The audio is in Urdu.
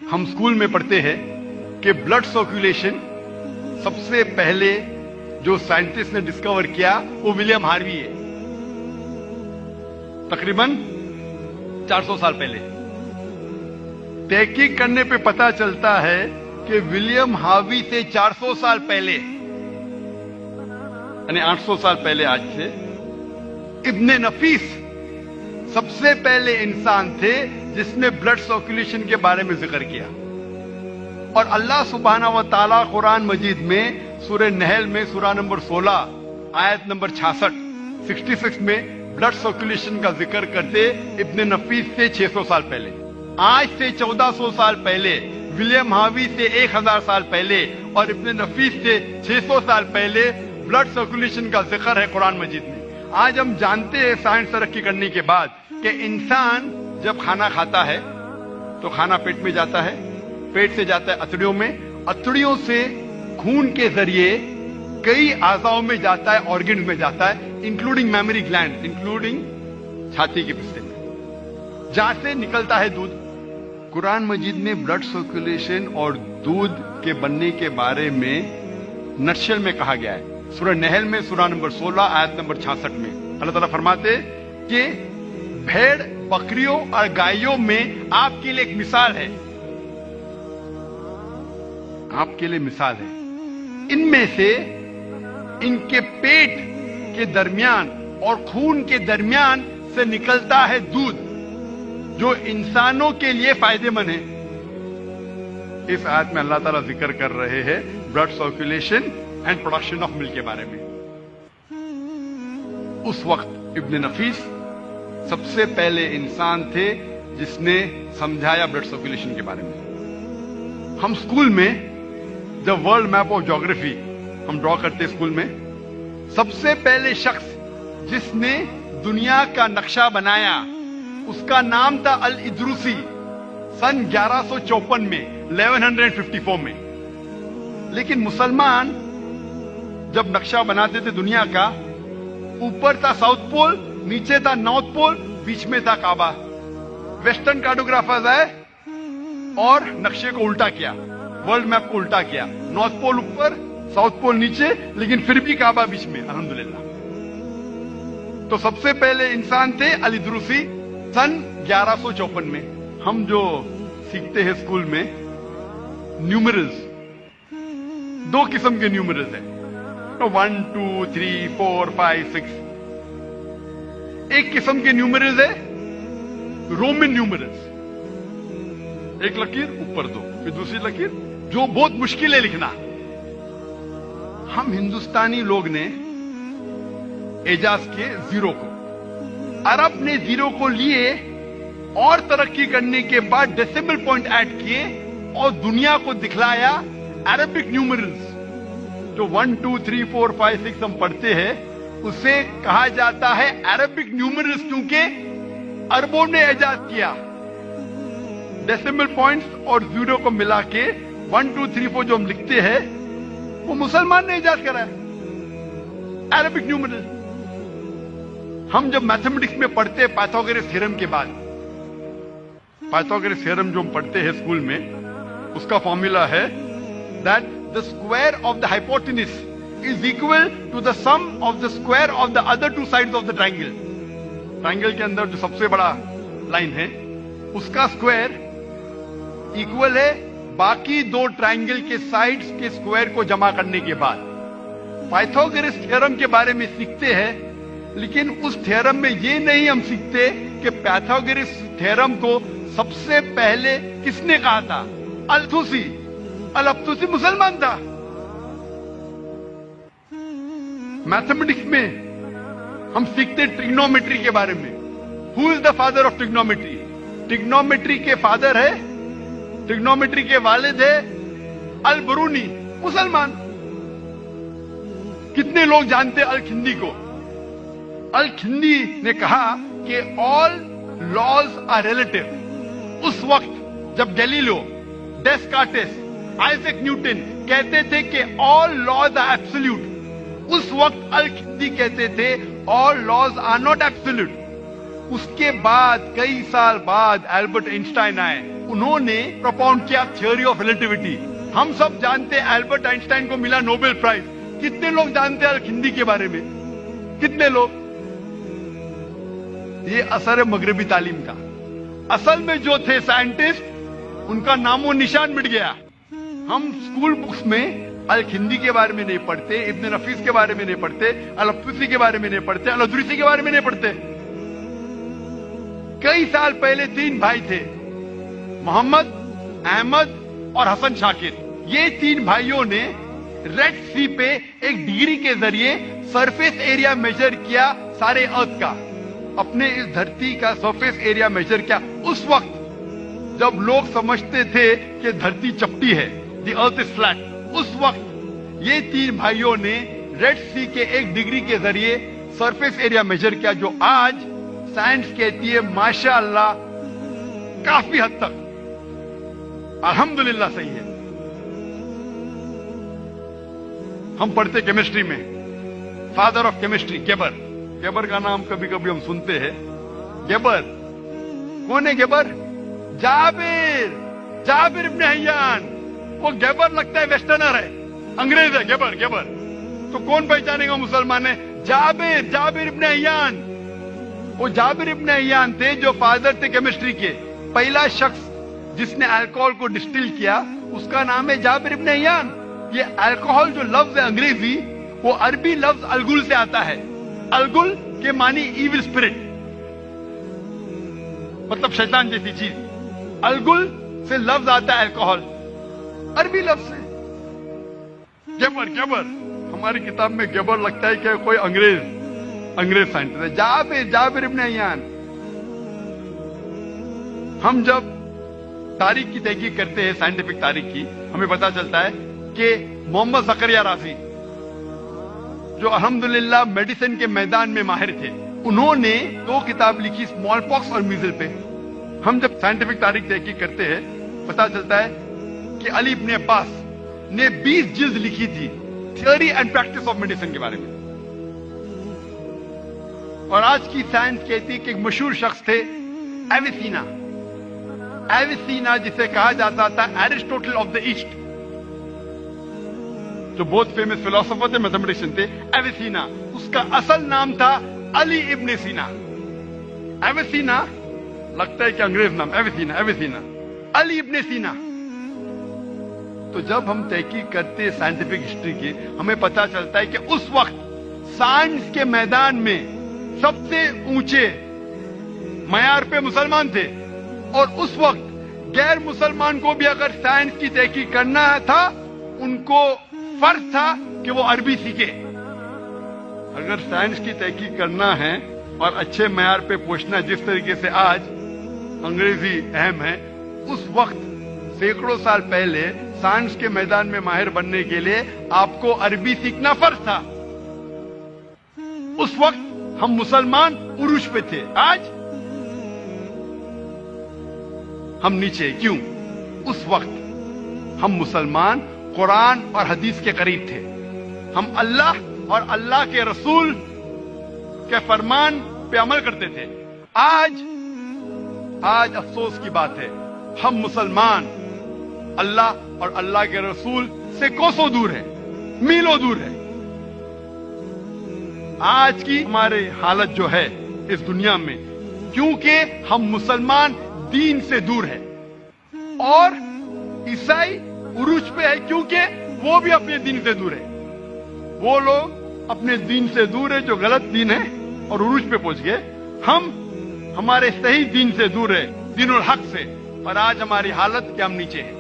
ہم اسکول میں پڑھتے ہیں کہ بلڈ سرکولیشن سب سے پہلے جو سائنٹسٹ نے ڈسکور کیا وہ ولیم ہاروی ہے، تقریباً 400 سال پہلے۔ تحقیق کرنے پہ پتا چلتا ہے کہ ولیم ہاروی سے 400 سال پہلے، یعنی 800 سال پہلے آج سے، ابن نفیس سب سے پہلے انسان تھے جس نے بلڈ سرکولیشن کے بارے میں ذکر کیا۔ اور اللہ سبحانہ و تعالیٰ قرآن مجید میں سورہ نحل میں سورہ نمبر 16 آیت نمبر 66 میں بلڈ سرکولیشن کا ذکر کرتے ابن نفیس سے 600 سال پہلے، آج سے 1400 سال پہلے، ولیم ہاروی سے 1000 سال پہلے اور ابن نفیس سے 600 سال پہلے بلڈ سرکولیشن کا ذکر ہے قرآن مجید میں۔ آج ہم جانتے ہیں سائنس ترقی کرنے کے بعد کہ انسان جب کھانا کھاتا ہے تو کھانا پیٹ میں جاتا ہے، پیٹ سے جاتا ہے اتڑیوں میں، اتڑیوں سے خون کے ذریعے کئی اعضاؤں میں جاتا ہے، آرگنز میں جاتا ہے، انکلوڈنگ میموری گلینڈ، انکلوڈنگ چھاتی کے پستے میں، جہاں سے نکلتا ہے دودھ۔ قرآن مجید نے بلڈ سرکولیشن اور دودھ کے بننے کے بارے میں نٹشل میں کہا گیا ہے۔ سورہ نحل میں سورہ نمبر 16 آیت نمبر 66 میں اللہ تعالیٰ فرماتے کہ بھیڑ بکریوں اور گائیوں میں آپ کے لیے ایک مثال ہے، آپ کے لیے مثال ہے، ان میں سے ان کے پیٹ کے درمیان اور خون کے درمیان سے نکلتا ہے دودھ جو انسانوں کے لیے فائدے مند ہے۔ اس آیت میں اللہ تعالیٰ ذکر کر رہے ہیں blood circulation and production of ملک کے بارے میں۔ اس وقت ابن نفیس سب سے پہلے انسان تھے جس نے سمجھایا بلڈ سرکولیشن کے بارے میں۔ ہم اسکول میں جب ورلڈ میپ آف جیوگرافی ہم ڈرا کرتے اسکول میں، سب سے پہلے شخص جس نے دنیا کا نقشہ بنایا اس کا نام تھا الادروسی، سن 1154 میں، 1154 میں۔ لیکن مسلمان جب نقشہ بناتے تھے دنیا کا، اوپر تھا ساؤتھ پول، نیچے تھا نارتھ پول، بیچ میں تھا کعبہ۔ ویسٹرن کارٹوگرافرز آئے اور نقشے کو الٹا کیا، ورلڈ میپ کو الٹا کیا، نارتھ پول اوپر، ساؤتھ پول نیچے، لیکن پھر بھی کعبہ بیچ میں، الحمدللہ۔ تو سب سے پہلے انسان تھے الادروسی، سن 1154 میں۔ ہم جو سیکھتے ہیں اسکول میں نیومرلز، دو قسم کے نیومرلز ہیں، 1 2 3 4 5 6۔ ایک قسم کے نیومرلز ہے رومن نیومرلز، ایک لکیر اوپر دو، پھر دوسری لکیر، جو بہت مشکل ہے لکھنا۔ ہم ہندوستانی لوگ نے ایجاز کے زیرو کو، عرب نے زیرو کو لیے اور ترقی کرنے کے بعد ڈیسیمل پوائنٹ ایڈ کیے اور دنیا کو دکھلایا عربک نیومرلز۔ جو 1 2 3 4 5 6 ہم پڑھتے ہیں اسے کہا جاتا ہے عربک نیومرلز، کیونکہ عربوں نے ایجاد کیا۔ ڈیسیمل پوائنٹس اور زیرو کو ملا کے 1 2 3 4 جو ہم لکھتے ہیں وہ مسلمان نے ایجاد کرا ہے، عربک نیومرلز۔ ہم جب میتھمیٹکس میں پڑھتے ہیں پائتھاگورس تھیورم کے بعد، پائتھاگورس تھیورم جو ہم پڑھتے ہیں اسکول میں، اس کا فارمولا ہے that the square of the hypotenuse is equal to the sum of the square of the other two sides of the triangle۔ Triangle کے اندر جو سب سے بڑا لائن ہے اس کا اسکوائر ایکول ہے باقی دو ٹرائنگل کے سائڈز کے اسکوائر کو جمع کرنے کے بعد۔ پائتھاگورس تھیورم کے بارے میں سیکھتے ہیں، لیکن اس تھیورم میں یہ نہیں ہم سیکھتے کہ پائتھاگورس تھیورم کو سب سے پہلے کس نے کہا تھا؟ الطوسی۔ الطوسی مسلمان تھا۔ میتھمیٹکس میں ہم سیکھتے ٹریگنومیٹری کے بارے میں۔ Who is the father of trigonometry? Trigonometry کے فادر ہے، ٹریگنومیٹری کے والد ہے البرونی، مسلمان۔ کتنے لوگ جانتے الکھندی کو؟ الکھندی نے کہا کہ آل لاز آر ریلیٹو۔ اس وقت جب گیلیلیو، ڈیسکارٹس، آئزیک نیوٹن کہتے تھے کہ آل لاز آر ایبسولوٹ، اس وقت الکھندی کہتے تھے آل لاز آر ناٹ ایبسولوٹ۔ اس کے بعد کئی سال بعد البرٹ آئنسٹائن آئے, انہوں نے پروپاؤنڈ کیا تھیوری آف ریلیٹیوٹی. ہم سب جانتے ہیں البرٹ آئنسٹائن کو ملا نوبل پرائز. کتنے لوگ جانتے ہیں الکھندی کے بارے میں؟ کتنے لوگ؟ یہ اثر ہے مغربی تعلیم کا. اصل میں جو تھے سائنٹسٹ, ان کا نام و نشان مٹ گیا. ہم اسکول بکس میں الکھندی کے بارے میں نہیں پڑھتے, ابن نفیس کے بارے میں نہیں پڑھتے, الطوسی کے بارے میں نہیں پڑھتے, الادریسی کے بارے میں نہیں پڑھتے. کئی سال پہلے 3 بھائی تھے, محمد, احمد اور حسن شاکر. یہ 3 بھائیوں نے ریڈ سی پہ ایک ڈگری کے ذریعے سرفیس ایریا میجر کیا سارے ارتھ کا, اپنے اس دھرتی کا سرفیس ایریا میجر کیا. اس وقت جب لوگ سمجھتے تھے کہ دھرتی چپٹی ہے, دی ارتھ از فلیٹ, اس وقت یہ 3 بھائیوں نے ریڈ سی کے ایک ڈگری کے ذریعے سرفیس ایریا میجر کیا, جو آج سائنس کہتی ہے ماشاء اللہ کافی حد تک الحمدللہ صحیح ہے. ہم پڑھتے کیمسٹری میں فادر آف کیمسٹری گیبر. گیبر کا نام کبھی کبھی ہم سنتے ہیں. گیبر کون ہے؟ گیبر جابر ابن حیان. وہ گیبر لگتا ہے ویسٹرنر ہے, انگریز ہے گیبر. تو کون پہچانے گا مسلمان ہے؟ جابر ابن حیان. وہ جابر ابن حیان تھے جو فادر تھے کیمسٹری کے. پہلا شخص جس نے الکوہل کو ڈسٹل کیا اس کا نام ہے جابر ابن حیان. یہ الکوہل جو لفظ ہے انگریزی, وہ عربی لفظ الگل سے آتا ہے. الگل کے معنی ایول اسپرٹ, مطلب شیطان جیسی چیز. الگل سے لفظ آتا ہے الکوہل, عربی لفظ سے. گیبر ہماری کتاب میں گیبر لگتا ہے کہ کوئی انگریز سائنٹسٹ ہے. جابر ابن حیان. ہم جب تاریخ کی تحقیق کرتے ہیں, سائنٹیفک تاریخ کی, ہمیں پتا چلتا ہے کہ محمد زکریا رازی جو الحمدللہ میڈیسن کے میدان میں ماہر تھے, انہوں نے 2 کتاب لکھی, اسمال پاکس اور میزل پہ. ہم جب سائنٹیفک تاریخ تحقیق کرتے ہیں پتا چلتا ہے کہ علی ابن عباس نے 20 جلد لکھی تھی theory and practice of medicine کے بارے میں. اور آج کی سائنس کہتی ہے کہ ایک مشہور شخص تھے ایویسینا, جسے کہا جاتا تھا ایرسٹوٹل آف دا ایسٹ, جو بہت فیمس فلاسفر تھے, میتھمیٹیشین تھے. ایویسینا, اس کا اصل نام تھا علی ابن سینا. ایویسینا لگتا ہے کہ انگریز نام. ایویسینا علی ابن سینا. تو جب ہم تحقیق کرتے ہیں سائنٹیفک ہسٹری کی, ہمیں پتا چلتا ہے کہ اس وقت سائنس کے میدان میں سب سے اونچے معیار پہ مسلمان تھے, اور اس وقت غیر مسلمان کو بھی اگر سائنس کی تحقیق کرنا تھا, ان کو فرض تھا کہ وہ عربی سیکھے. اگر سائنس کی تحقیق کرنا ہے اور اچھے معیار پہ پہنچنا, جس طریقے سے آج انگریزی اہم ہے, اس وقت سینکڑوں سال پہلے سائنس کے میدان میں ماہر بننے کے لیے آپ کو عربی سیکھنا فرض تھا. اس وقت ہم مسلمان عروج پہ تھے, آج ہم نیچے. کیوں؟ اس وقت ہم مسلمان قرآن اور حدیث کے قریب تھے. ہم اللہ اور اللہ کے رسول کے فرمان پہ عمل کرتے تھے. آج افسوس کی بات ہے, ہم مسلمان اللہ اور اللہ کے رسول سے کوسوں دور ہیں, میلوں دور ہیں. آج کی ہماری حالت جو ہے اس دنیا میں, کیونکہ ہم مسلمان دین سے دور ہیں, اور عیسائی عروج پہ ہے کیونکہ وہ بھی اپنے دین سے دور ہے. وہ لوگ اپنے دین سے دور ہے جو غلط دین ہے اور عروج پہ پہنچ گئے. ہم ہمارے صحیح دین سے دور ہے, دین الحق سے, اور آج ہماری حالت کہ ہم نیچے ہیں.